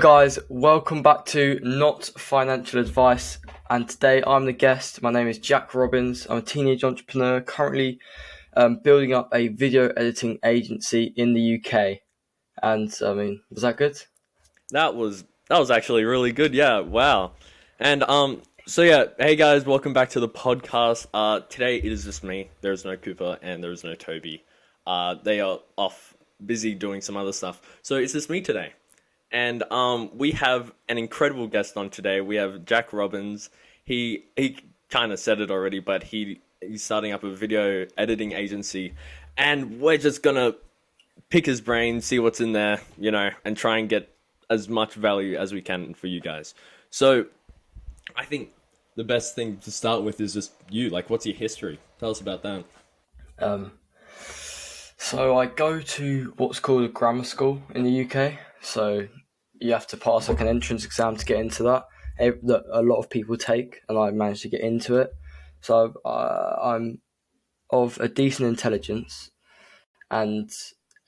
Guys, welcome back to Not Financial Advice, and today I'm the guest. My name is Jack Robbins. I'm a teenage entrepreneur currently building up a video editing agency in the UK. And was that good? That was actually really good. Yeah, wow. And hey guys, welcome back to the podcast. Today it is just me. There's no Cooper and there's no Toby. They are off busy doing some other stuff. So it's just me today. And we have an incredible guest on today. We have Jack Robbins. He kind of said it already, but he's starting up a video editing agency, and we're just gonna pick his brain, see what's in there, and try and get as much value as we can for you guys. So I think the best thing to start with is just you. Like, what's your history? Tell us about that. So I go to what's called a grammar school in the UK. So you have to pass like an entrance exam to get into that a lot of people take, and I managed to get into it. So I'm of a decent intelligence, and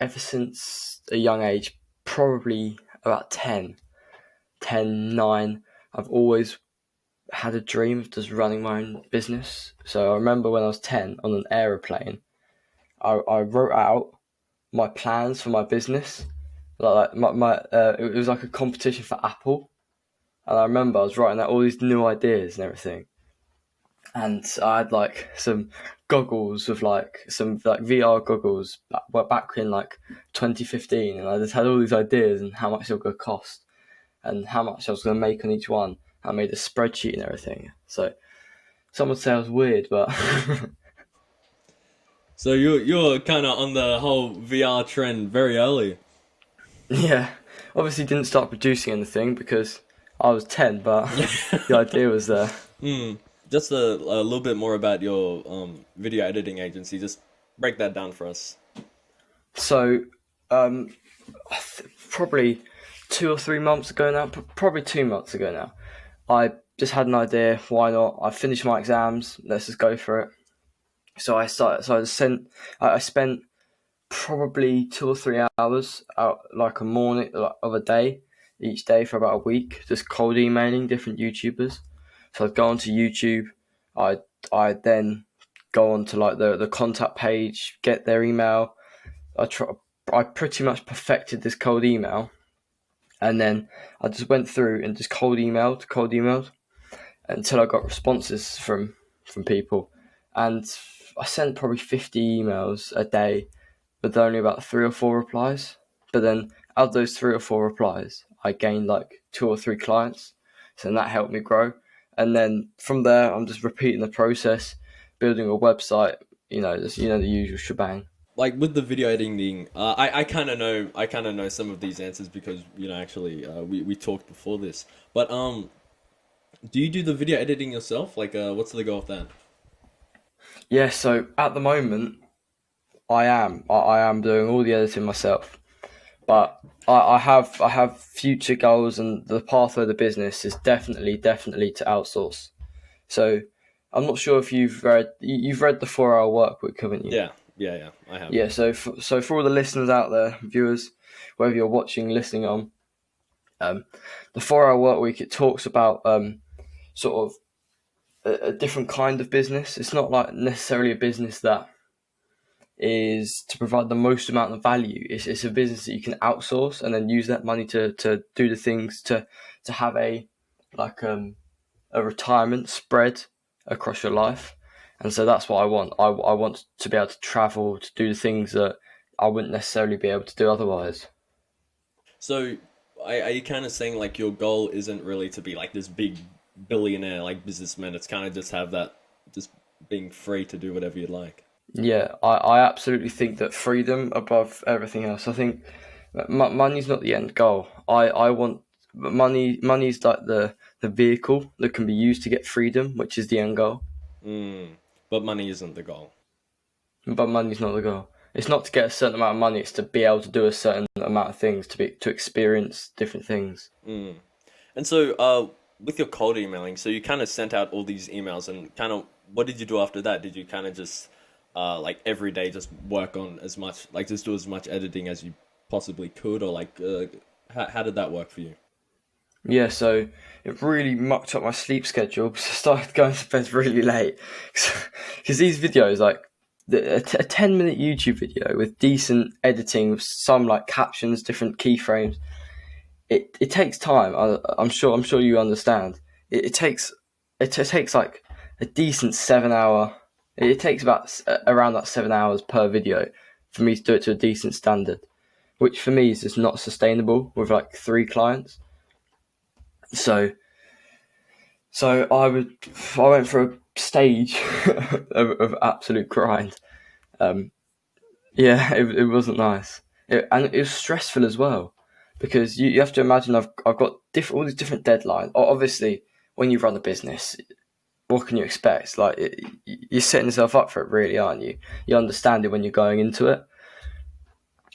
ever since a young age, probably about 9, I've always had a dream of just running my own business. So I remember when I was 10 on an aeroplane, I wrote out my plans for my business. Like it was like a competition for Apple, and I remember I was writing out all these new ideas and everything. And I had like some goggles with some VR goggles back in like 2015, and I just had all these ideas and how much they were going to cost and how much I was going to make on each one. I made a spreadsheet and everything. So some would say I was weird, but So you're kind of on the whole VR trend very early. yeah, obviously didn't start producing anything because I was 10, but the idea was there. Just a little bit more about your video editing agency. Just break that down for us. So, probably 2 or 3 months ago now, probably 2 months ago now, I just had an idea. Why not? I finished my exams. Let's just go for it. So I started. So I spent probably 2 or 3 hours out, like a morning of a day, each day for about a week, just cold emailing different YouTubers. So I'd go onto YouTube. I'd then go onto like the contact page, get their email. I pretty much perfected this cold email, and then I just went through and just cold emailed until I got responses from people, and I sent probably 50 emails a day with only about 3 or 4 replies. But then out of those 3 or 4 replies, I gained like 2 or 3 clients, so that helped me grow. And then from there, I'm just repeating the process, building a website. The usual shebang. Like with the video editing, I kind of know some of these answers because actually we talked before this. But do you do the video editing yourself? Like, what's the goal of that? Yeah. So at the moment, I am doing all the editing myself, but I have future goals, and the pathway of the business is definitely to outsource. So I'm not sure if you've read the 4 Hour Work Week, haven't you? Yeah, I have. Yeah. So for all the listeners out there, viewers, whether you're watching, listening on, the 4 Hour Work Week, it talks about sort of a different kind of business. It's not like necessarily a business that is to provide the most amount of value. It's a business that you can outsource and then use that money to do the things to have a retirement spread across your life. And so that's what I want. I want to be able to travel, to do the things that I wouldn't necessarily be able to do otherwise. So, are you kind of saying like your goal isn't really to be like this big billionaire like businessman? It's kind of just have that, just being free to do whatever you like. Yeah, I absolutely think that freedom above everything else. I think money's not the end goal. I want money. Money's like the vehicle that can be used to get freedom, which is the end goal. But money isn't the goal. But money's not the goal. It's not to get a certain amount of money. It's to be able to do a certain amount of things, to experience different things. And so, with your cold emailing, so you kind of sent out all these emails, and kind of what did you do after that? Did you kind of just like every day just work on as much, like just do as much editing as you possibly could, or like how did that work for you? Yeah, so it really mucked up my sleep schedule because I started going to bed really late. Because these videos, like a 10-minute YouTube video with decent editing, with some like captions, different keyframes, it takes time. I'm sure you understand. It takes like a decent 7 hour. It takes around that 7 hours per video for me to do it to a decent standard, which for me is just not sustainable with like 3 clients. So I went for a stage of absolute grind. Um, yeah, it wasn't nice, and it was stressful as well, because you have to imagine I've got all these different deadlines. Obviously, when you run a business, what can you expect? Like you're setting yourself up for it, really, aren't you? You understand it when you're going into it.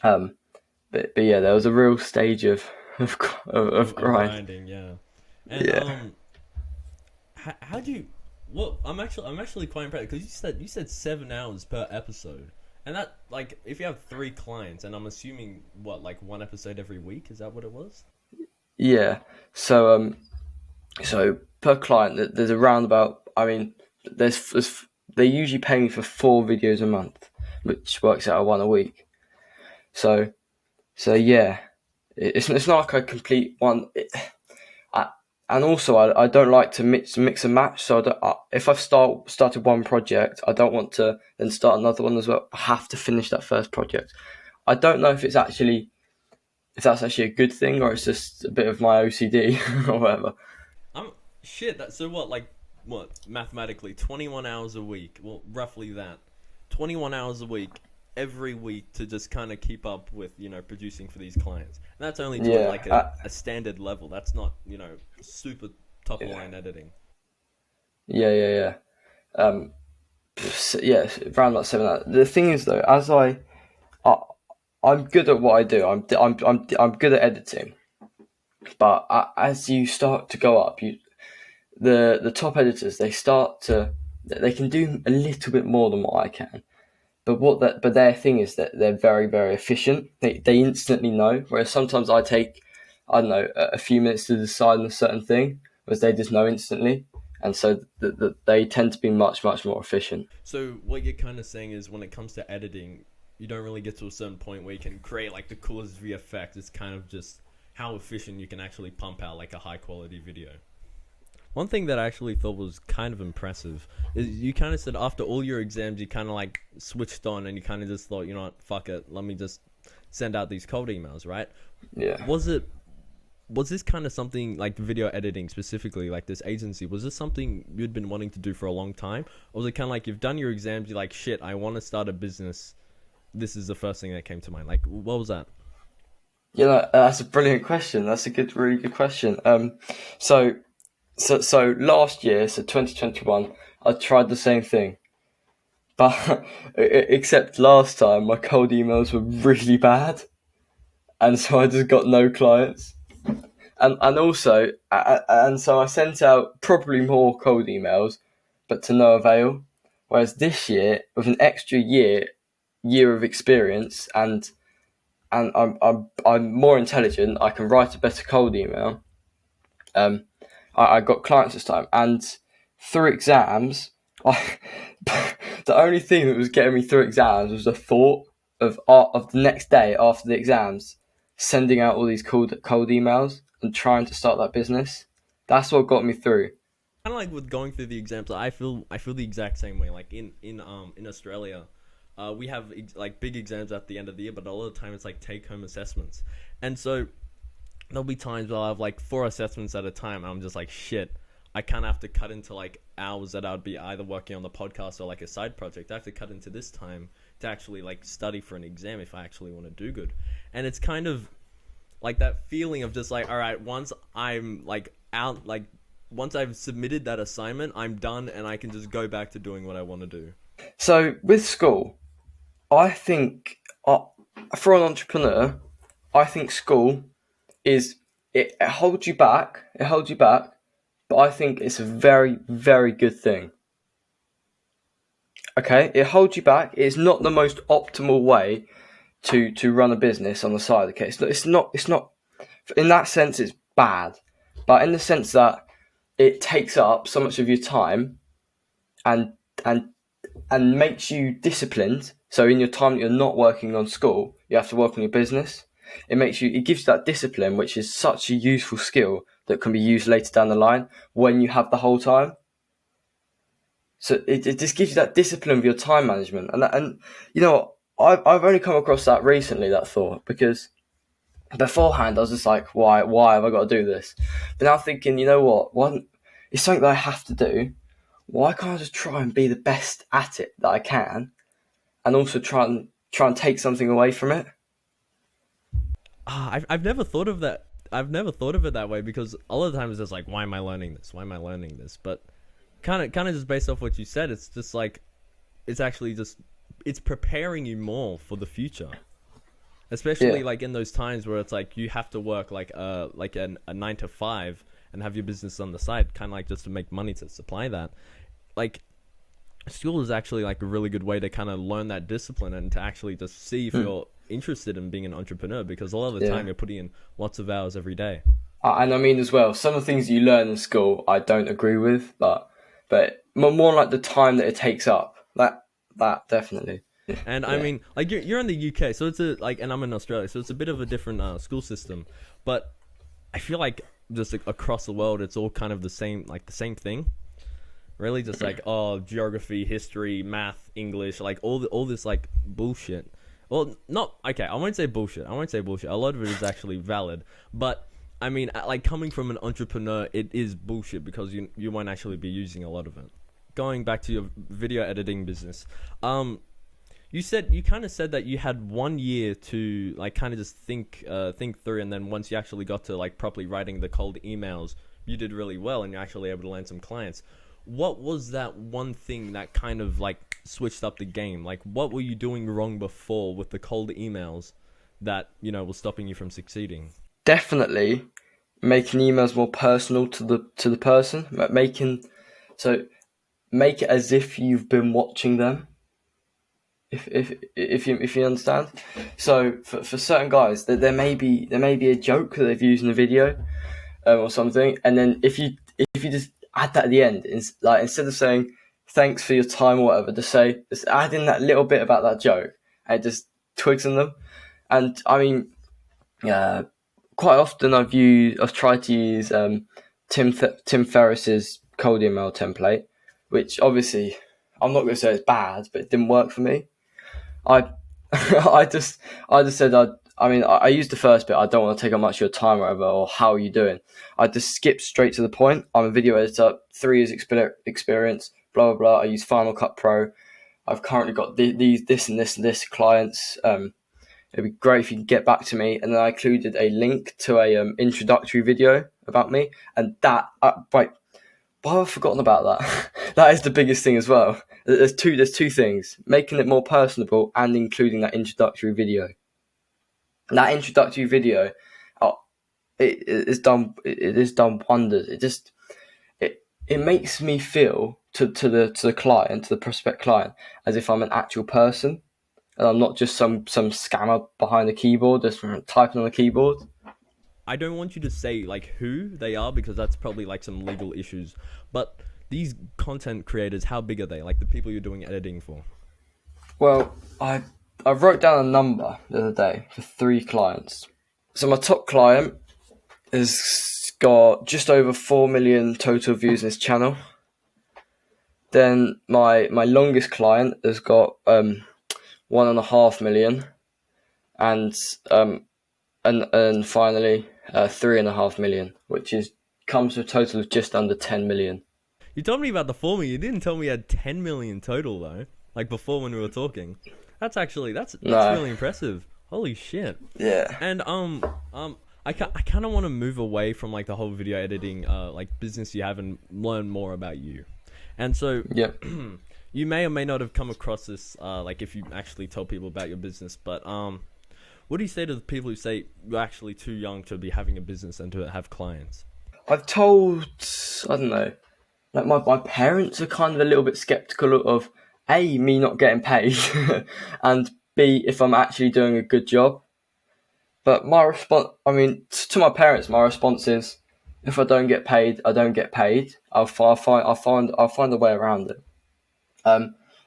But yeah, there was a real stage of Of grind. grinding, yeah. And Yeah. how do you? Well, I'm actually quite impressed because you said 7 hours per episode, and that like if you have 3 clients, and I'm assuming what like one episode every week, is that what it was? Yeah. So per client, there's around about. I mean, there's they usually pay me for 4 videos a month, which works out at one a week. So yeah, it's not like a complete one. I, and also I don't like to mix and match. So if I've started one project, I don't want to then start another one as well. I have to finish that first project. I don't know if that's actually a good thing or it's just a bit of my OCD or whatever. I'm shit. That so what like what mathematically 21 hours a week. Well, roughly that. 21 hours a week every week to just kind of keep up with producing for these clients. And that's only to Yeah, like a standard level. That's not super top yeah, line editing. yeah. Um, yeah, around like 7 hours. The thing is though, I I'm good at what I do. I'm good at editing, but as you start to go up, the top editors they can do a little bit more than what I can. But their thing is that they're very very efficient. They instantly know. Whereas sometimes I don't know a few minutes to decide on a certain thing, whereas they just know instantly, and so they tend to be much more efficient. So what you're kind of saying is when it comes to editing, you don't really get to a certain point where you can create like the coolest VFX. It's kind of just how efficient you can actually pump out like a high quality video. One thing that I actually thought was kind of impressive is you kind of said after all your exams, you kind of like switched on and you kind of just thought, you know what, fuck it, let me just send out these cold emails, right? Yeah. Was it was this kind of something like video editing specifically, like this agency? Was this something you'd been wanting to do for a long time, or was it kind of like you've done your exams, you're like, shit, I want to start a business. This is the first thing that came to mind. Like, what was that? That's a brilliant question. That's a really good question. So so last year, so 2021, I tried the same thing, but except last time my cold emails were really bad, and so I just got no clients. And also, and so I sent out probably more cold emails, but to no avail. Whereas this year, with an extra year of experience, and I'm more intelligent, I can write a better cold email. Um, I got clients this time, and through exams, I, the only thing that was getting me through exams was the thought of the next day after the exams, sending out all these cold emails and trying to start that business. That's what got me through. Kind of like with going through the exams, I feel the exact same way. Like in Australia, we have like big exams at the end of the year, but a lot of the time it's like take home assessments, and so there'll be times where I'll have like 4 assessments at a time, and I'm just like, shit, I kind of have to cut into like hours that I'd be either working on the podcast or like a side project. I have to cut into this time to actually like study for an exam if I actually want to do good. And it's kind of like that feeling of just like, all right, once I'm like out, like once I've submitted that assignment, I'm done and I can just go back to doing what I want to do. So with school, I think for an entrepreneur, I think school is it holds you back. It holds you back, but I think it's a very very good thing. Okay, it holds you back. It's not the most optimal way to run a business on the side. Okay, it's not in that sense it's bad, but in the sense that it takes up so much of your time and and and makes you disciplined. So in your time that you're not working on school, you have to work on your business. It gives you that discipline, which is such a useful skill that can be used later down the line when you have the whole time. So it just gives you that discipline of your time management, and you know I've only come across that recently, that thought, because beforehand I was just like, why have I got to do this? But now thinking, you know what, it's something that I have to do. Why can't I just try and be the best at it that I can, and also try and take something away from it? I've never thought of that. I've never thought of it that way, because a lot of times it's like, why am I learning this? Why am I learning this? But kind of just based off what you said, it's just like, it's actually just, it's preparing you more for the future. Especially like in those times where it's like you have to work like a 9 to 5 and have your business on the side, kind of like just to make money to supply that. Like, school is actually like a really good way to kind of learn that discipline and to actually just see if you're interested in being an entrepreneur, because a lot of the time you're putting in lots of hours every day. And I mean as well, some of the things you learn in school I don't agree with, but more like the time that it takes up. That definitely. And I mean, like you're in the UK, so it's and I'm in Australia, so it's a bit of a different school system. But I feel like just across the world, it's all kind of the same thing. Really, just like geography, history, math, English, like all this like bullshit. Well, not okay. I won't say bullshit. A lot of it is actually valid, but I mean, like coming from an entrepreneur, it is bullshit because you won't actually be using a lot of it. Going back to your video editing business, you kind of said that you had 1 year to like kind of just think through, and then once you actually got to like properly writing the cold emails, you did really well and you're actually able to land some clients. What was that one thing that kind of like switched up the game? Like, what were you doing wrong before with the cold emails that, was stopping you from succeeding? Definitely making emails more personal to the person. Make it as if you've been watching them. If you understand. So for certain guys, there may be a joke that they've used in the video, or something, and then if you just add that at the end, like instead of saying thanks for your time or whatever, just add in that little bit about that joke, and it just twigs on them. And I mean, quite often I've tried to use Tim Ferriss's cold email template, which obviously I'm not going to say it's bad, but it didn't work for me. I I just said I used the first bit. I don't want to take up much of your time or whatever, or how are you doing. I just skipped straight to the point. I'm a video editor, 3 years experience, blah blah blah. I use Final Cut Pro. I've currently got this and this clients. It'd be great if you could get back to me. And then I included a link to a introductory video about me. And that why have I forgotten about that? That is the biggest thing as well. There's two things: making it more personable and including that introductory video. And that introductory video, it is done wonders. It makes me feel to the client, to the prospect client, as if I'm an actual person, and I'm not just some scammer behind the keyboard just typing on the keyboard. I don't want you to say like who they are, because that's probably like some legal issues. But these content creators, how big are they? Like the people you're doing editing for? Well, I wrote down a number the other day for 3 clients. So my top client has got just over 4 million total views in his channel. Then my longest client has got 1.5 million, and finally 3.5 million, which comes to a total of just under 10 million. You told me about the 4 million. You didn't tell me you had 10 million total though. Like before when we were talking. That's really impressive. Holy shit. Yeah. And I kind of want to move away from like the whole video editing like business you have and learn more about you. And so yep. You may or may not have come across this like if you actually tell people about your business, but what do you say to the people who say you're actually too young to be having a business and to have clients? I've told, I don't know, like my parents are kind of a little bit skeptical of A, me not getting paid, and B, if I'm actually doing a good job. But my response, to my parents, my response is, If I don't get paid, I don't get paid. I'll find a way around it.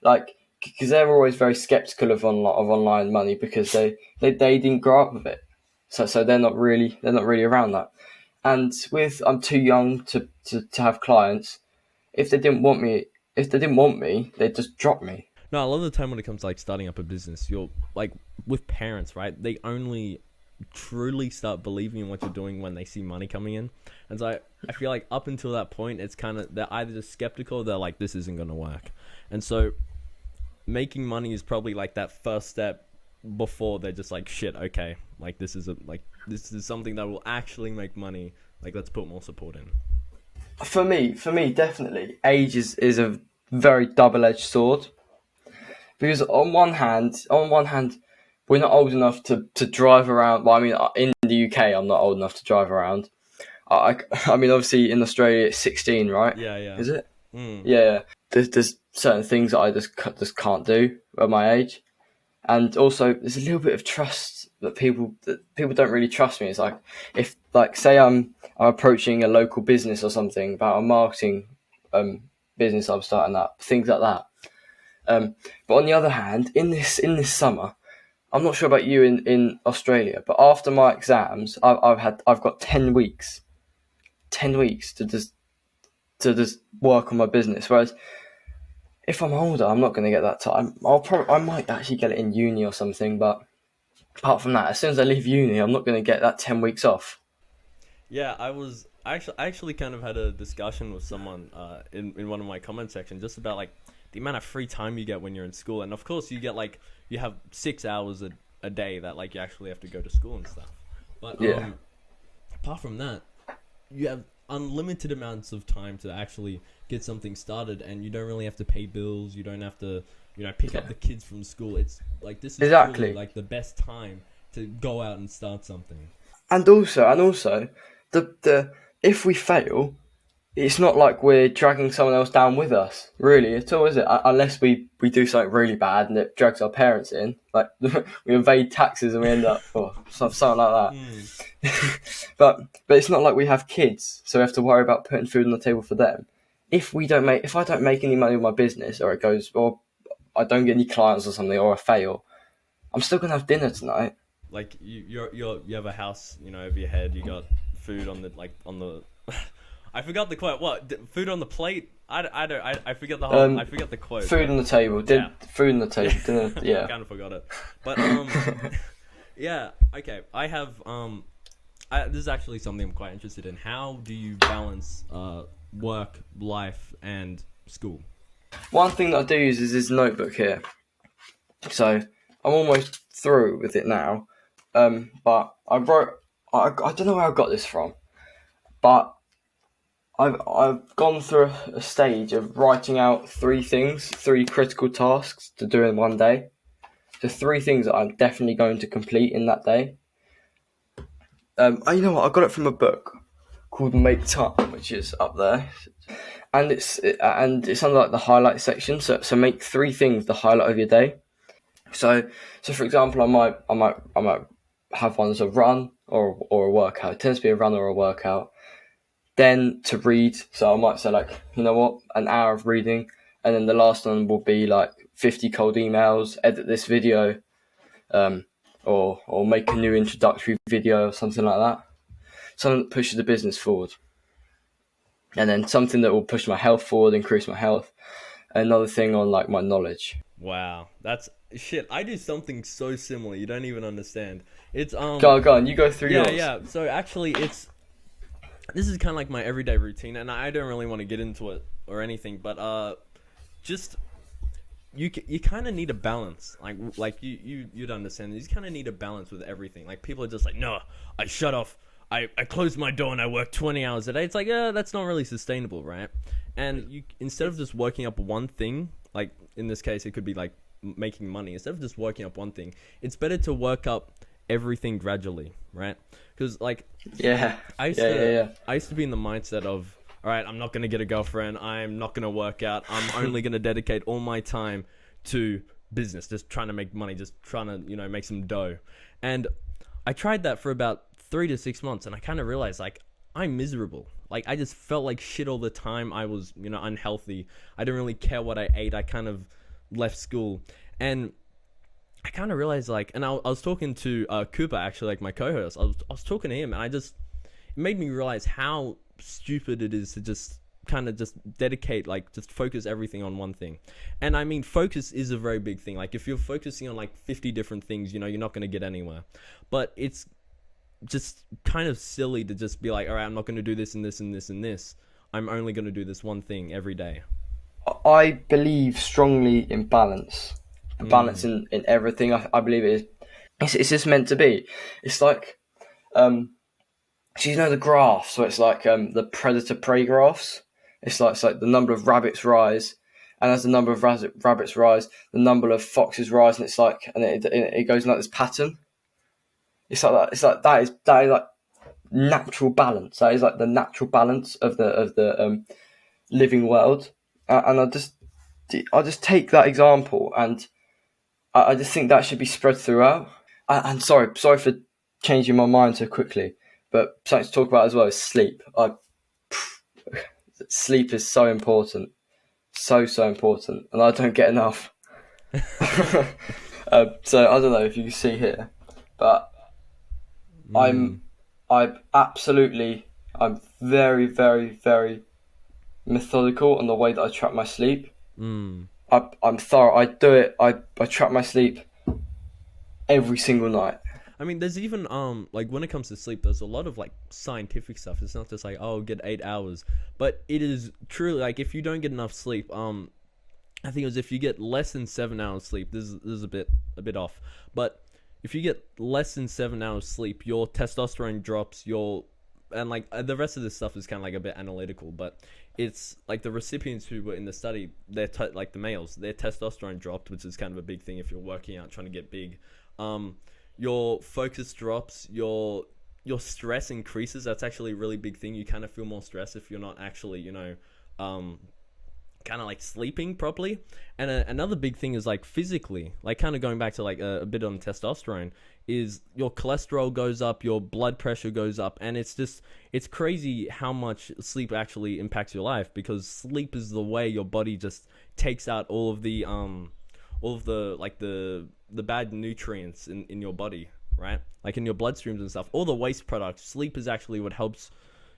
Like, because they're always very skeptical of online money because they didn't grow up with it, so they're not really around that. And with I'm too young to have clients. If they didn't want me, they'd just drop me. No, a lot of the time when it comes to like starting up a business, you're like with parents, right? They only truly start believing in what you're doing when they see money coming in. And so I feel like up until that point, it's kind of, they're either just skeptical or they're like, this isn't going to work. And so making money is probably like that first step before they're just like, shit, okay, like this is something that will actually make money. Like, let's put more support in. For me, definitely, age is a very double-edged sword. Because on one hand, we're not old enough to drive around. Well, I mean, in the UK, I'm not old enough to drive around. I mean, obviously in Australia, it's 16, right? Yeah. Is it? Mm. Yeah. There's certain things that I just can't do at my age, and also there's a little bit of trust that people don't really trust me. It's like, if, like, say I'm approaching a local business or something about a marketing business I'm starting up, things like that. But on the other hand, in this summer, I'm not sure about you in Australia, but after my exams, I've got 10 weeks to just work on my business. Whereas if I'm older, I'm not going to get that time. I might actually get it in uni or something, but apart from that, as soon as I leave uni, I'm not going to get that 10 weeks off. Yeah, I actually kind of had a discussion with someone in one of my comment sections just about like the amount of free time you get when you're in school. And of course you get like, you have 6 hours a day that like you actually have to go to school and stuff. But Yeah. apart from that, you have unlimited amounts of time to actually get something started, and you don't really have to pay bills. You don't have to, pick up the kids from school. It's like, this is Exactly. really like the best time to go out and start something. And also, the if we fail, it's not like we're dragging someone else down with us, really, at all, is it? Unless we do something really bad and it drags our parents in, like we evade taxes and we end up or something like that. But it's not like we have kids, so we have to worry about putting food on the table for them. If I don't make any money with my business, or I don't get any clients or something, or I fail, I'm still gonna have dinner tonight. Like you have a house, over your head. You got food on the I forgot the quote. What? Food on the plate? I forget the whole. I forget the quote. Food on the table. Food on the table. Dinner. Yeah. I kind of forgot it. But yeah. Okay. I have this is actually something I'm quite interested in. How do you balance work, life, and school? One thing that I do use is this notebook here. So I'm almost through with it now. But I don't know where I got this from, but I've gone through a stage of writing out 3 critical tasks to do in one day. So 3 things that I'm definitely going to complete in that day. You know what? I got it from a book called Make Time, which is up there, and it's under like the highlight section. So make 3 things the highlight of your day. So for example, I might have one as a run or a workout. It tends to be a run or a workout. Then to read, so I might say, like, you know what, an hour of reading, and then the last one will be like 50 cold emails, edit this video, or make a new introductory video or something like that. Something that pushes the business forward. And then something that will push my health forward, increase my health. Another thing on like my knowledge. Wow, that's shit. I do something so similar. You don't even understand. It's Go on, you go through yours. Yeah. So actually, this is kind of like my everyday routine, and I don't really want to get into it or anything, but just you kind of need a balance. Like you'd understand. You kind of need a balance with everything. Like, people are just like, no, I shut off. I close my door and I work 20 hours a day. It's like, that's not really sustainable, right? And you, instead of just working up one thing, like in this case, it could be like making money. Instead of just working up one thing, it's better to work up everything gradually, right? Because like, I used to be in the mindset of, all right, I'm not going to get a girlfriend. I'm not going to work out. I'm only going to dedicate all my time to business, just trying to make money, just trying to, make some dough. And I tried that for about 3 to 6 months, and I kind of realized, like, I'm miserable. Like, I just felt like shit all the time. I was, unhealthy. I didn't really care what I ate. I kind of left school. And I kind of realized, like, and I was talking to Cooper, actually, like my co-host. I was talking to him, and it made me realize how stupid it is to just kind of just dedicate, like, just focus everything on one thing. And I mean, focus is a very big thing. Like, if you're focusing on like 50 different things, you're not going to get anywhere. But it's just kind of silly to just be like, all right, I'm not going to do this and this and this and this. I'm only going to do this one thing every day. I believe strongly in balance. Balance in everything. I believe it is. It's just meant to be. It's like, so the graphs. So it's like the predator-prey graphs. It's like the number of rabbits rise, and as the number of rabbits rise, the number of foxes rise, and it's like, and it goes in like this pattern. It's like that. It's like that is like natural balance. That is like the natural balance of the living world. And I just take that example, and I just think that should be spread throughout. And sorry for changing my mind so quickly, but something to talk about as well is sleep. Sleep is so important, so important, and I don't get enough. So I don't know if you can see here, but I'm very, very, very methodical on the way that I track my sleep. I'm thorough. I do it. I track my sleep every single night. I mean, there's even like when it comes to sleep, there's a lot of like scientific stuff. It's not just like, oh, get 8 hours, but it is truly like if you don't get enough sleep, I think it was if you get less than 7 hours sleep. This is a bit off, but if you get less than 7 hours sleep, your testosterone drops. And like the rest of this stuff is kind of like a bit analytical, but it's like the recipients who were in the study, like the males, their testosterone dropped, which is kind of a big thing if you're working out trying to get big. Your focus drops, your stress increases. That's actually a really big thing. You kind of feel more stress if you're not actually, kind of like sleeping properly. And another big thing is like physically, like kind of going back to like a bit on testosterone, is your cholesterol goes up, your blood pressure goes up, and it's crazy how much sleep actually impacts your life, because sleep is the way your body just takes out all of the like the bad nutrients in your body, right? Like in your bloodstreams and stuff, all the waste products. Sleep is actually what helps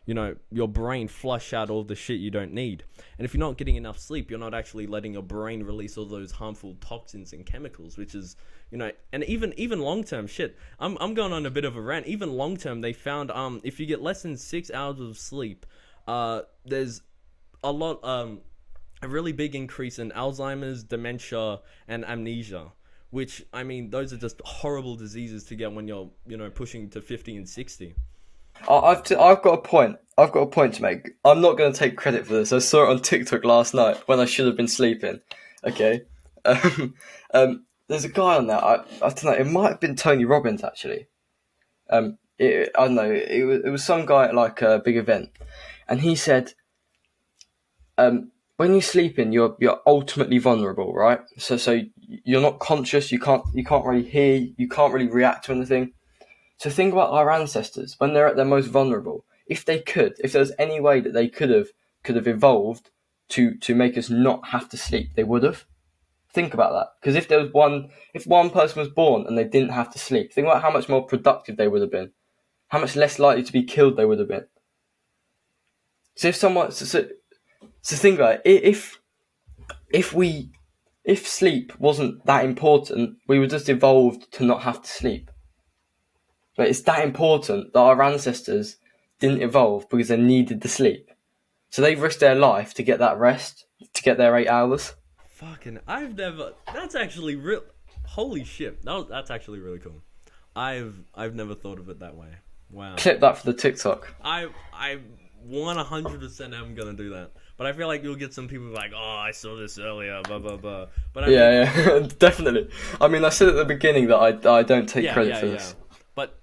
your brain flush out all the shit you don't need. And if you're not getting enough sleep, you're not actually letting your brain release all those harmful toxins and chemicals, which is, and even long-term shit. I'm going on a bit of a rant. Even long-term, they found, if you get less than 6 hours of sleep, there's a really big increase in Alzheimer's, dementia, and amnesia, which, I mean, those are just horrible diseases to get when you're, pushing to 50 and 60. I've got a point. I've got a point to make. I'm not going to take credit for this. I saw it on TikTok last night when I should have been sleeping. Okay. There's a guy on there. I don't know. It might have been Tony Robbins actually. I don't know. It was some guy at like a big event, and he said, when you're sleeping, you're ultimately vulnerable, right? So you're not conscious. You can't really hear. You can't really react to anything. So think about our ancestors when they're at their most vulnerable. If there's any way that they could have evolved to make us not have to sleep, they would have. Think about that. Because if one person was born and they didn't have to sleep, think about how much more productive they would have been, how much less likely to be killed they would have been. So think about it. If sleep wasn't that important, we would just evolved to not have to sleep. But it's that important that our ancestors didn't evolve because they needed the sleep. So they risked their life to get that rest, to get their 8 hours. That's actually real. Holy shit. That's actually really cool. I've never thought of it that way. Wow. Clip that for the TikTok. I 100% am gonna do that. But I feel like you'll get some people like, oh, I saw this earlier, blah, blah, blah. But yeah, definitely. I mean, I said at the beginning that I don't take credit for this. But,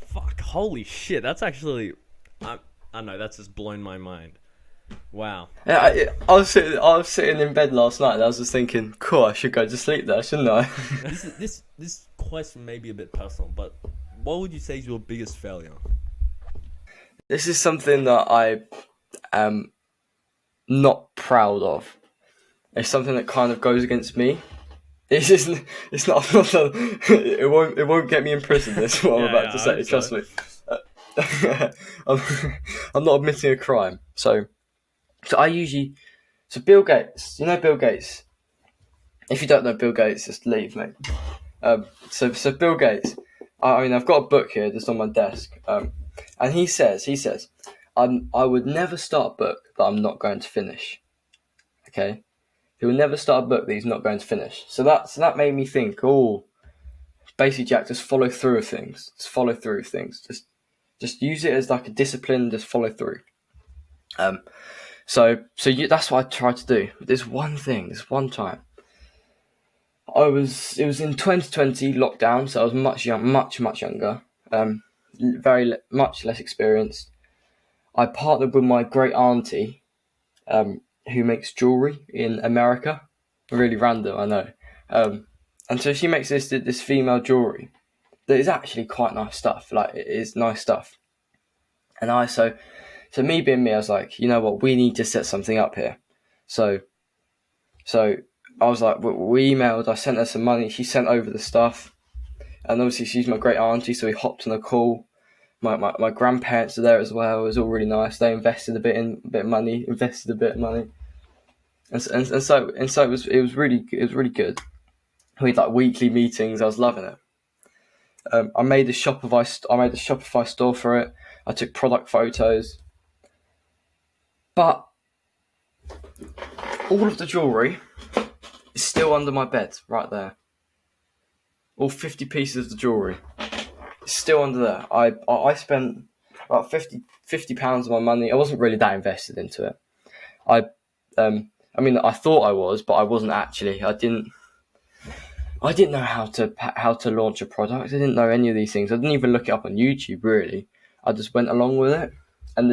fuck, holy shit, that's actually, I don't know, that's just blown my mind. Wow. Yeah, I was sitting in bed last night and I was just thinking, cool, I should go to sleep there, shouldn't I? This question may be a bit personal, but what would you say is your biggest failure? This is something that I am not proud of. It's something that kind of goes against me. It's just, it's not, it won't get me in prison. This is what I'm about to I say. hope Trust so. me. I'm, I'm not admitting a crime. So I usually, so Bill Gates. You know Bill Gates. If you don't know Bill Gates, just leave, mate. So Bill Gates. I mean, I've got a book here just on my desk. And he says, I would never start a book that I'm not going to finish. Okay. He will never start a book that he's not going to finish. So that made me think, basically, Jack, just follow through with things. Just follow through with things. Just use it as like a discipline. Just follow through. That's what I tried to do. This one time. It was in 2020 lockdown, so I was much younger. Much less experienced. I partnered with my great auntie, who makes jewelry in America. Really random, I know. And so she makes this female jewelry that is actually quite nice stuff. Like, it is nice stuff. And so me being me, I was like, you know what, we need to set something up here. So I was like, we emailed, I sent her some money, she sent over the stuff. And obviously she's my great auntie, so we hopped on a call. My grandparents are there as well. It was all really nice. They invested a bit of money, and so it was really good. We had like weekly meetings. I was loving it. I made a Shopify store for it. I took product photos, but all of the jewelry is still under my bed right there. All 50 pieces of the jewelry is still under there. I spent about 50 pounds of my money. I wasn't really that invested into it. I mean, I thought I was, but I wasn't actually. I didn't know how to launch a product. I didn't know any of these things. I didn't even look it up on YouTube, really. I just went along with it. And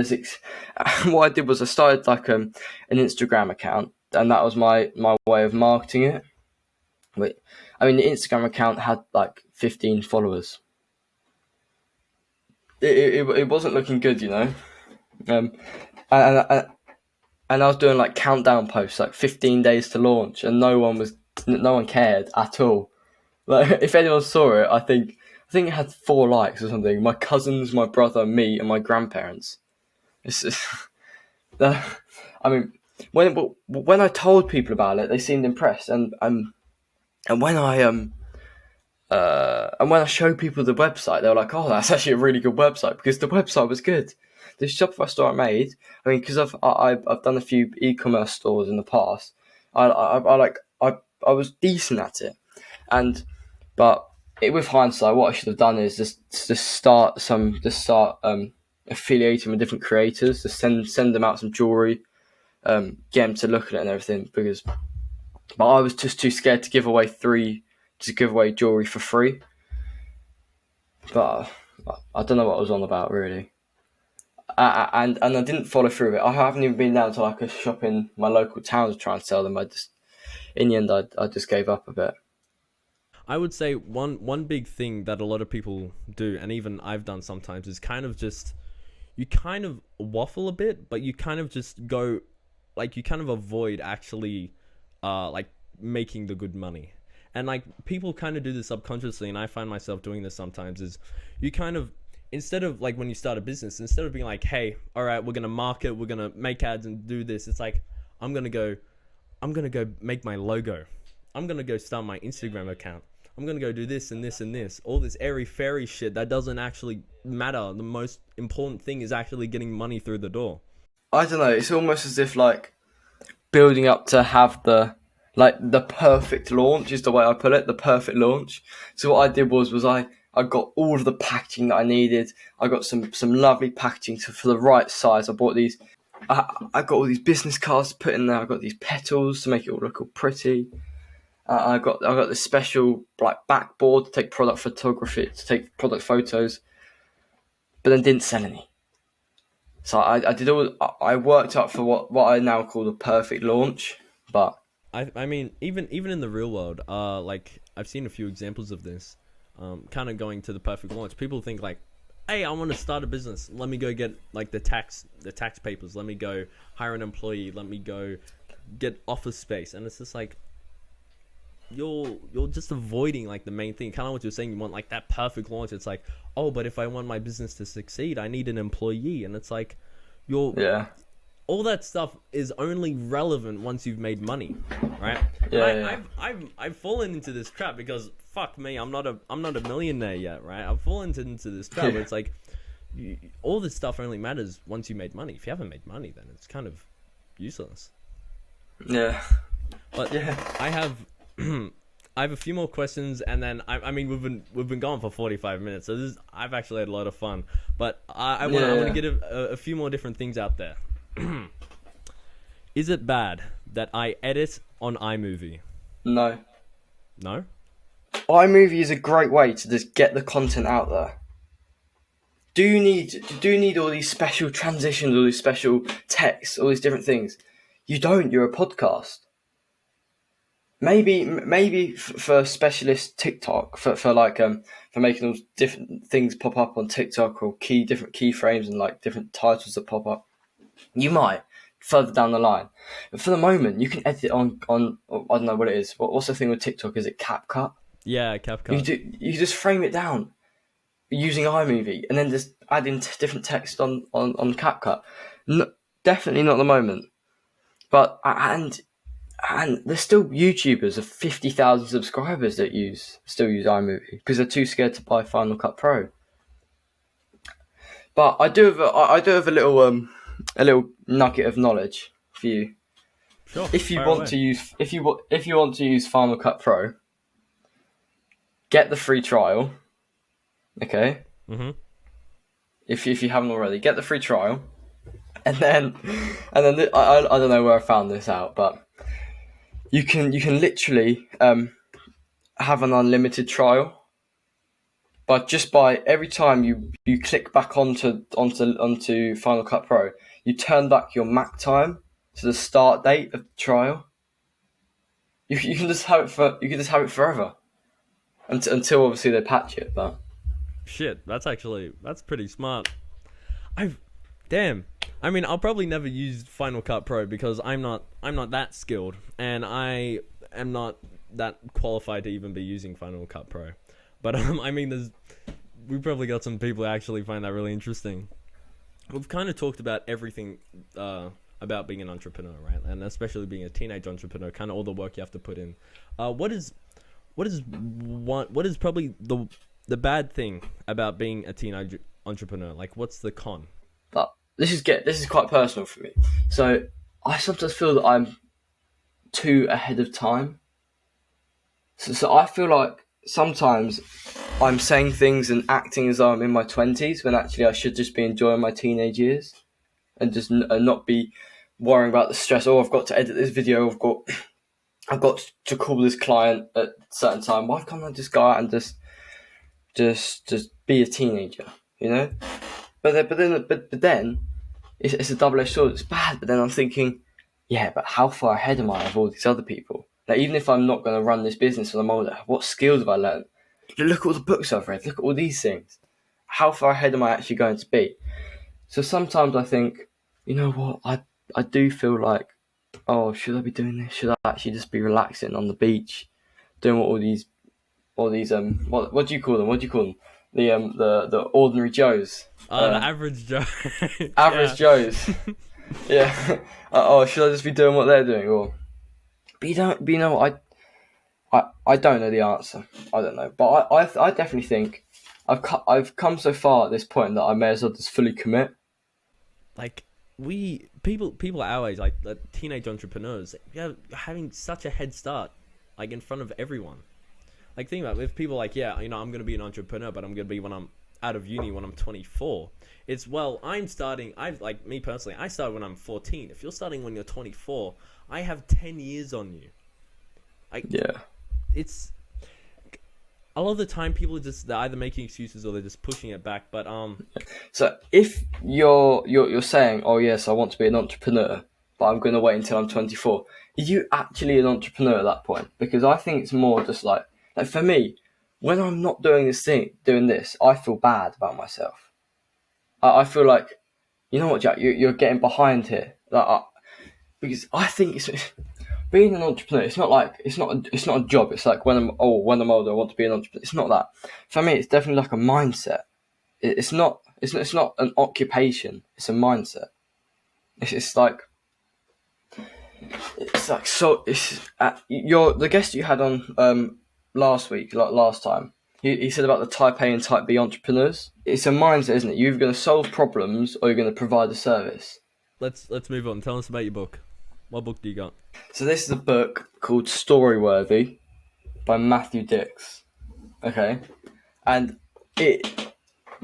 what I did was I started like an Instagram account, and that was my way of marketing it. I mean, the Instagram account had like 15 followers. It wasn't looking good, you know. Um, and I was doing like countdown posts, like 15 days to launch, and no one cared at all. Like, if anyone saw it, I think it had 4 likes or something. My cousins, my brother, me, and my grandparents. It's just, I mean, when I told people about it, they seemed impressed, and when I showed people the website, they were like, "Oh, that's actually a really good website," because the website was good. The Shopify store I made, I mean, because I've done a few e-commerce stores in the past. I was decent at it, but with hindsight, what I should have done is just start affiliating with different creators, to send them out some jewelry, get them to look at it and everything. But I was just too scared to give away jewelry for free. But I don't know what I was on about, really. And I didn't follow through with it. I haven't even been down to like a shop in my local town to try and sell them. In the end, I just gave up a bit. I would say one big thing that a lot of people do, and even I've done sometimes, is kind of just, you kind of waffle a bit, but you kind of just go, like, you kind of avoid actually like making the good money. And like, people kind of do this subconsciously, and I find myself doing this sometimes, is you kind of, instead of like when you start a business, instead of being like, hey, all right, we're gonna market, we're gonna make ads and do this, it's like, I'm gonna go make my logo, I'm gonna go start my Instagram account, I'm gonna go do this and this and this, all this airy fairy shit that doesn't actually matter. The most important thing is actually getting money through the door. I don't know. It's almost as if like building up to have the perfect launch is the way I put it. The perfect launch. So what I did was I got all of the packaging that I needed. I got some lovely packaging for the right size. I bought these. I got all these business cards to put in there. I got these petals to make it all look all pretty. I got this special like backboard to take product photos, but then didn't sell any. So I worked up for what I now call the perfect launch, but I mean, even in the real world, like, I've seen a few examples of this, kind of going to the perfect launch. People think like, hey, I want to start a business. Let me go get like the tax papers. Let me go hire an employee. Let me go get office space. And it's just like you're just avoiding like the main thing. Kind of what you're saying. You want like that perfect launch. It's like, oh, but if I want my business to succeed, I need an employee. And it's like all that stuff is only relevant once you've made money, right? I've fallen into this trap because fuck me, I'm not a millionaire yet, right? I've fallen into this trap where it's like all this stuff only matters once you made money. If you haven't made money, then it's kind of useless. Yeah. But I have a few more questions, and then I mean we've been going for 45 minutes, so I've actually had a lot of fun. But I want to get a few more different things out there. Is it bad that I edit on iMovie? No. No? iMovie is a great way to just get the content out there. Do you need all these special transitions, all these special texts, all these different things? You don't. You're a podcast. Maybe for specialist TikTok, for making all different things pop up on TikTok, or different keyframes and like different titles that pop up. You might further down the line, but for the moment, you can edit on I don't know what it is. What's the thing with TikTok? Is it CapCut? Yeah, CapCut. You just frame it down using iMovie, and then just add in different text on CapCut. No, definitely not at the moment, but and there's still YouTubers of 50,000 subscribers that still use iMovie because they're too scared to buy Final Cut Pro. But I do have a little nugget of knowledge for you. Sure. If you want to use Final Cut Pro, get the free trial. Okay. Mhm. If you haven't already, get the free trial, and then I don't know where I found this out, but you can literally have an unlimited trial. But just by every time you click back onto Final Cut Pro, you turn back your Mac time to the start date of the trial. You can just have it forever, until obviously they patch it. But shit, that's pretty smart. I mean, I'll probably never use Final Cut Pro because I'm not that skilled, and I am not that qualified to even be using Final Cut Pro. But I mean, we've probably got some people who actually find that really interesting. We've kind of talked about everything about being an entrepreneur, right? And especially being a teenage entrepreneur, kind of all the work you have to put in. What is probably the bad thing about being a teenage entrepreneur? Like, what's the con? But this is quite personal for me. So I sometimes feel that I'm too ahead of time. So I feel like sometimes I'm saying things and acting as though I'm in my 20s when actually I should just be enjoying my teenage years and just not be worrying about the stress. Oh, I've got to edit this video. I've got to call this client at a certain time. Why can't I just go out and just be a teenager? You know. But then it's a double-edged sword. It's bad. But then I'm thinking, yeah, but how far ahead am I of all these other people? Like, even if I'm not going to run this business when I'm older, what skills have I learned? Look at all the books I've read. Look at all these things. How far ahead am I actually going to be? So sometimes I think, you know what? I do feel like, oh, should I be doing this? Should I actually just be relaxing on the beach, doing what all these what do you call them? What do you call them? The ordinary Joes. The average Joe. Average Joes. Yeah. Should I just be doing what they're doing? But you know what? I don't know the answer. I don't know, but I definitely think I've come so far at this point that I may as well just fully commit. Like, people our age, like the teenage entrepreneurs, having such a head start, like in front of everyone. Like, think about it, if people like, I'm going to be an entrepreneur, but I'm going to be when I'm out of uni, when I'm 24. It's, well, me personally, I started when I'm 14. If you're starting when you're 24, I have 10 years on you. It's a lot of the time people they're either making excuses or they're just pushing it back. But so if you're saying, oh yes, I want to be an entrepreneur, but I'm going to wait until I'm 24, are you actually an entrepreneur at that point? Because I think it's more just like for me, when I'm not doing this, I feel bad about myself. I feel like, you know what, Jack, you're getting behind here. Because I think being an entrepreneur. It's not a job. It's like when I'm older, I want to be an entrepreneur. It's not that. For me, it's definitely like a mindset. It's not an occupation. It's a mindset. It's like so. It's the guest you had on last week, like last time. He said about the Type A and Type B entrepreneurs. It's a mindset, isn't it? You're either going to solve problems or you're going to provide a service. Let's move on. Tell us about your book. What book do you got? So this is a book called Storyworthy by Matthew Dix. Okay, and it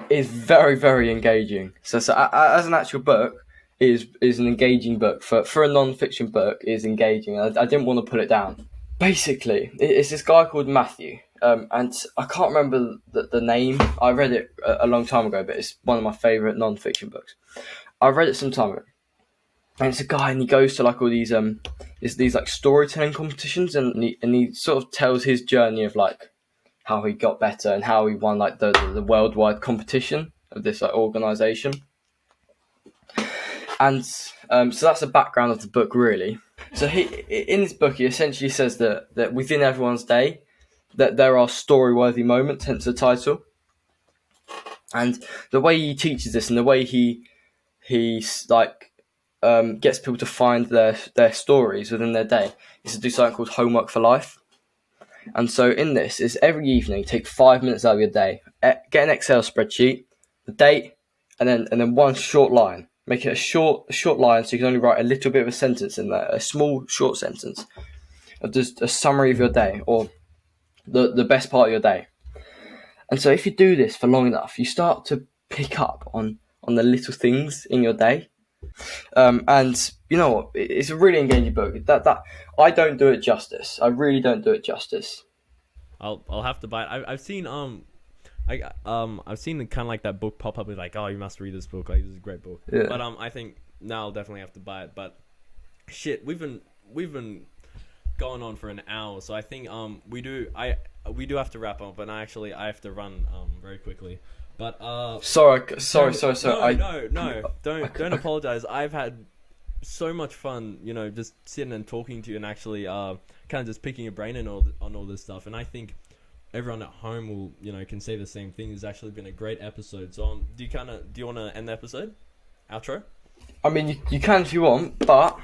is very, very engaging. So as an actual book, is an engaging book for a non-fiction book. Is engaging. I didn't want to put it down. Basically, it's this guy called Matthew, and I can't remember the name. I read it a long time ago, but it's one of my favourite non-fiction books. I read it some time ago, and it's a guy, and he goes to like all these these like storytelling competitions, and he sort of tells his journey of like how he got better and how he won like the worldwide competition of this like organisation. And so that's the background of the book, really. So in this book, he essentially says that within everyone's day, that there are story-worthy moments, hence the title. And the way he teaches this, and the way he like gets people to find their stories within their day, is to do something called homework for life. And so in this is every evening, take 5 minutes out of your day, get an Excel spreadsheet, the date, and then one short line. Make it a short line, so you can only write a little bit of a sentence in there, a small short sentence of just a summary of your day or the best part of your day. And so if you do this for long enough, you start to pick up on the little things in your day. And you know what? It's a really engaging book. That I don't do it justice. I really don't do it justice. I'll have to buy it. I've seen I've seen kind of like that book pop up with like, oh, you must read this book. Like, this is a great book. Yeah. But I think now I'll definitely have to buy it. But shit, we've been going on for an hour, so I think we do have to wrap up. And I have to run very quickly. But sorry. No, don't apologize. I've had so much fun, just sitting and talking to you and actually kind of just picking your brain and on all this stuff. And I think everyone at home will, can say the same thing. It's actually been a great episode. So do you want to end the episode? Outro? I mean, you can if you want, but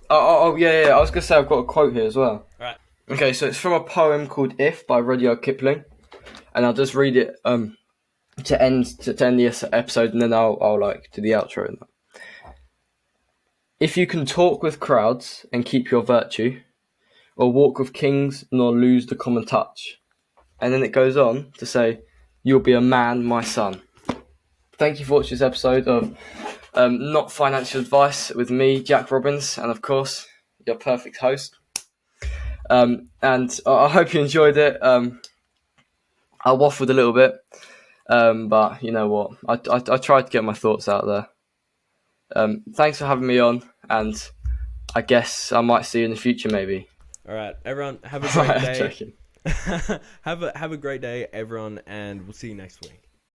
yeah. I was gonna say I've got a quote here as well. Right. Okay, so it's from a poem called "If" by Rudyard Kipling, and I'll just read it to end the episode, and then I'll like do the outro and that. If you can talk with crowds and keep your virtue, or walk with kings nor lose the common touch. And then it goes on to say, you'll be a man, my son. Thank you for watching this episode of Not Financial Advice with me, Jack Robbins, and of course, your perfect host. And I hope you enjoyed it. I waffled a little bit, but you know what? I tried to get my thoughts out there. Thanks for having me on, and I guess I might see you in the future, maybe. All right, everyone, have a great day. I'm joking. have a great day, everyone, and we'll see you next week.